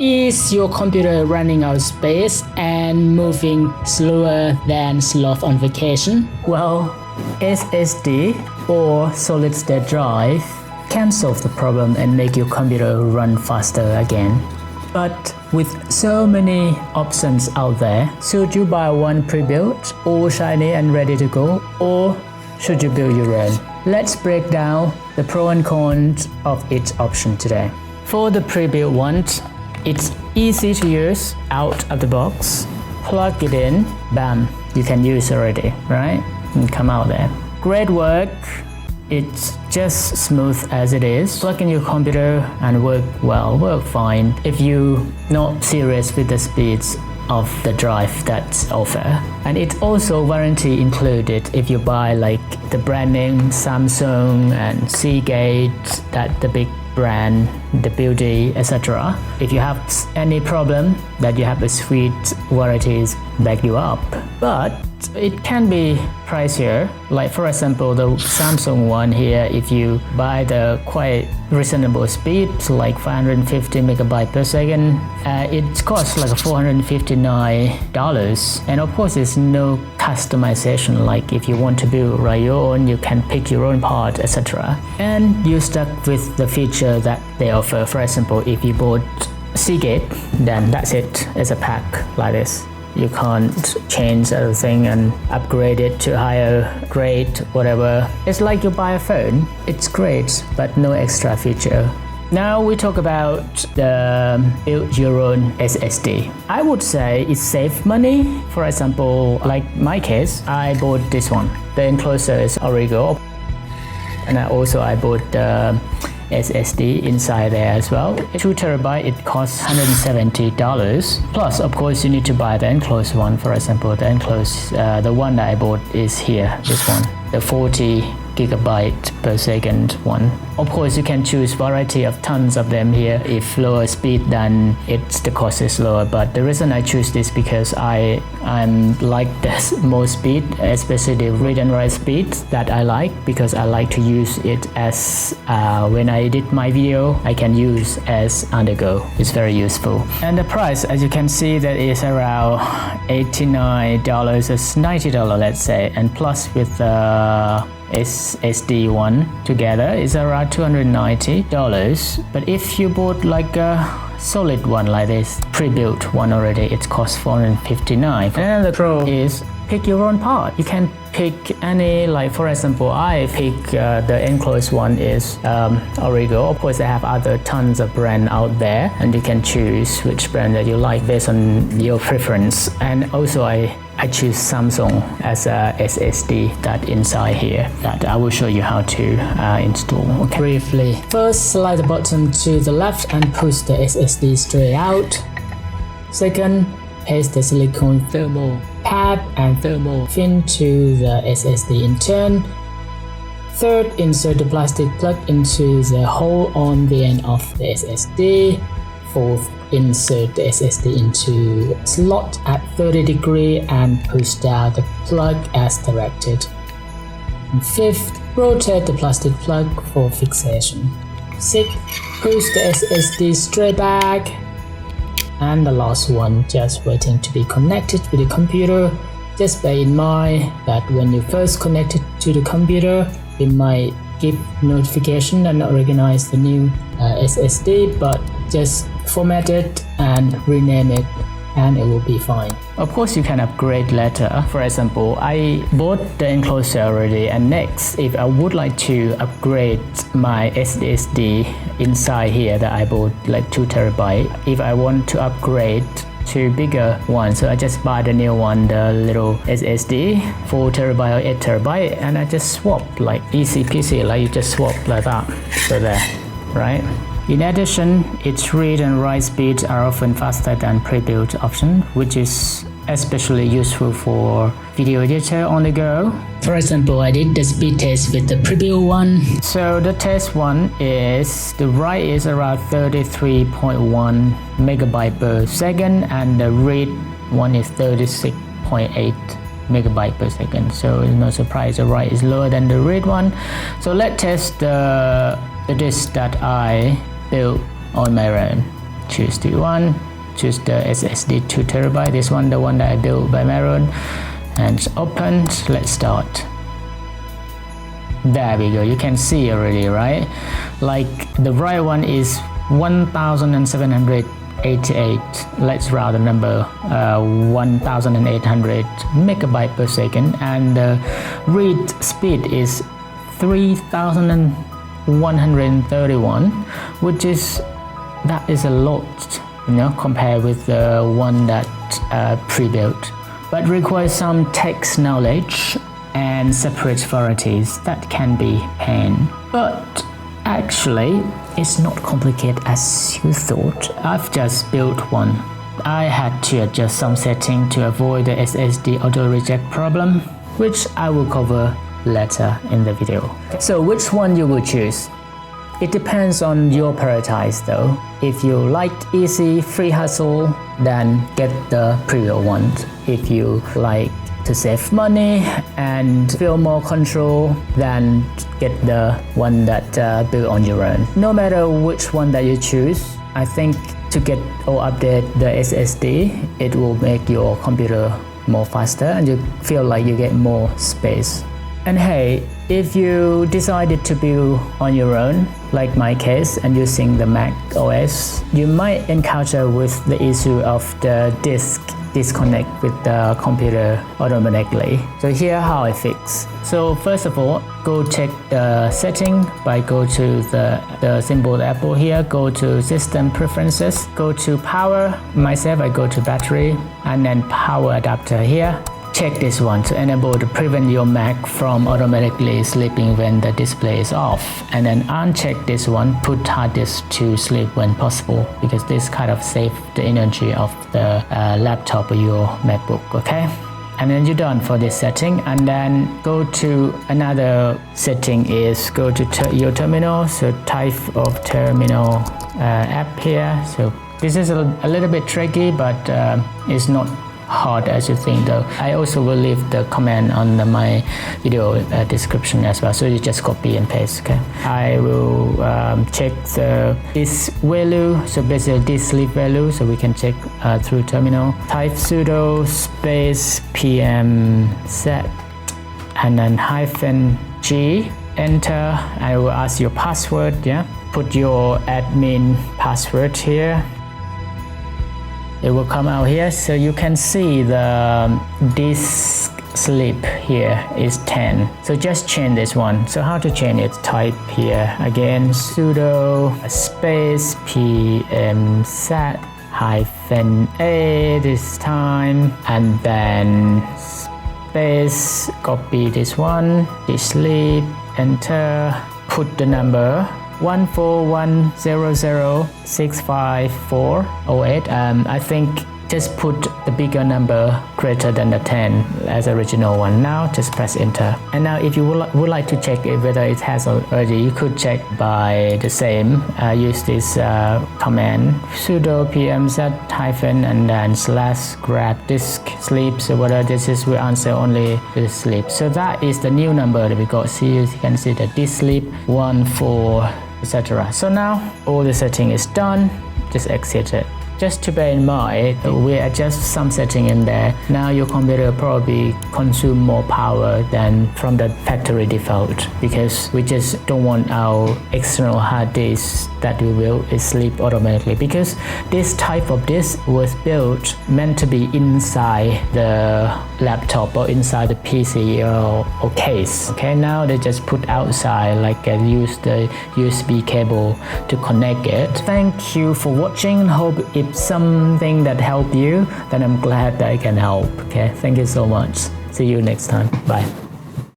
Is your computer running out of space and moving slower than sloth on vacation? Well, SSD or solid state drive can solve the problem and make your computer run faster again. But with so many options out there, should you buy one pre-built, all shiny and ready to go, or should you build your own? Let's break down the pros and cons of each option today. For the pre-built ones, it's easy to use out of the box. Plug it in, bam, you can use already, right? And come out there. Great work. It's just smooth as it is. Plug in your computer and work fine if you're not serious with the speeds of the drive that's offered. And it's also warranty included if you buy like the brand name Samsung and Seagate, that the big brand, the beauty, etc. If you have any problem, that you have a sweet warranties back you up. But it can be pricier. Like for example, the Samsung one here, if you buy the quite reasonable speed, like 550 megabyte per second, it costs like $459. And of course, there's no customization. Like if you want to build your own, you can pick your own part, etc. And you're stuck with the feature that they offer. For example, if you bought Seagate, then that's it. It's a pack like this. You can't change everything and upgrade it to higher grade, whatever. It's like you buy a phone. It's great, but no extra feature. Now we talk about the build your own SSD. I would say it saves money. For example, like my case, I bought this one. The enclosure is Origo. And I bought the SSD inside there as well. 2 terabyte, it costs $170. Plus, of course, you need to buy the enclosed one. For example, the enclosed, the one that I bought is here, this one, the 40 gigabyte per second one. Of course, you can choose variety of tons of them here. If lower speed, then the cost is lower. But the reason I choose this because I'm like this more speed, especially the read and write speed that I like, because I like to use it as when I edit my video, I can use as on the go. It's very useful. And the price, as you can see, that is around $89, it's $90, let's say, and plus with SSD one together is around $290. But if you bought like a solid one like this, pre-built one already, it costs $459. And the pro is pick your own part. You can pick any, like for example, I pick the enclosed one is Origo. Of course, they have other tons of brand out there, and you can choose which brand that you like based on your preference. And also I choose Samsung as a SSD that inside here that I will show you how to install. Okay. Briefly, first slide the bottom to the left and push the SSD straight out. Second, paste the silicone thermal pad and thermal fin to the SSD in turn. Third, insert the plastic plug into the hole on the end of the SSD. Fourth, insert the SSD into a slot at 30 degrees and push down the plug as directed. And fifth, rotate the plastic plug for fixation. Sixth, push the SSD straight back. And the last one, just waiting to be connected with the computer. Just bear in mind that when you first connect it to the computer, it might give notification and not recognize the new SSD, but just format it and rename it and it will be fine. Of course, you can upgrade later. For example, I bought the enclosure already, and next, if I would like to upgrade my SSD inside here that I bought like 2 terabyte, if I want to upgrade to bigger one, so I just buy the new one, the little SSD 4 terabyte or 8 terabyte, and I just swap like easy peasy, like you just swap like that. So there, right? In addition, its read and write speeds are often faster than pre-built option, which is especially useful for video editor on the go. For example, I did the speed test with the pre-built one. So the test one is, the write is around 33.1 megabyte per second, and the read one is 36.8 megabyte per second. So it's no surprise the write is lower than the read one. So let's test the disk that I built on my own. choose the one, choose the SSD 2TB, this one, the one that I built by Maron, and it's opened. Let's start. There we go, you can see already, right? Like the right one is 1788, let's round the number, 1800 megabyte per second, and the read speed is 3131, which is, that is a lot, compared with the one that pre-built, but requires some text knowledge and separate varieties that can be pain. But actually, it's not complicated as you thought. I've just built one. I had to adjust some setting to avoid the SSD auto reject problem, which I will cover later in the video. So which one you will choose? It depends on your priorities though. If you like easy free hustle, then get the pre-built one. If you like to save money and feel more control, then get the one that built on your own. No matter which one that you choose, I think to get or update the SSD, it will make your computer more faster and you feel like you get more space. And hey, if you decided to build on your own, like my case, and using the Mac OS, you might encounter with the issue of the disk disconnect with the computer automatically. So here how I fix. So first of all, go check the setting by go to the symbol Apple here, go to system preferences, go to power. Myself, I go to battery and then power adapter here. Check this one to enable to prevent your Mac from automatically sleeping when the display is off, and then uncheck this one, put hard disk to sleep when possible, because this kind of saves the energy of the laptop or your MacBook, okay? And then you're done for this setting, and then go to another setting is go to your terminal, so type of terminal app here. So this is a little bit tricky, but it's not hard as you think though. I also will leave the command on my video description as well, so you just copy and paste, okay? I will check this value, so basically this sleep value, so we can check through terminal. Type sudo space pmset and then -g, enter. I will ask your password, yeah? Put your admin password here. It will come out here, so you can see the disk sleep here is 10. So just change this one. So how to change it? Type here again sudo space pmset -a this time, and then space, copy this one, this sleep, enter, put the number 141006548. I think just put the bigger number greater than the 10 as original one. Now just press enter. And now if you would like to check it whether it has already, you could check by the same. Use this command sudo pmset - and then /grep disksleep. So whether this is will answer only the sleep. So that is the new number that we got. See, you can see the disksleep 14, etc. So now all the setting is done. Just exit it. Just to bear in mind, we adjust some setting in there. Now your computer probably consume more power than from the factory default, because we just don't want our external hard disk that we will sleep automatically, because this type of disk was built meant to be inside the laptop or inside the PC or case. Okay, now they just put outside, like use the USB cable to connect it. Thank you for watching. Hope if something that helped you, then I'm glad that I can help. Okay, thank you so much. See you next time. Bye.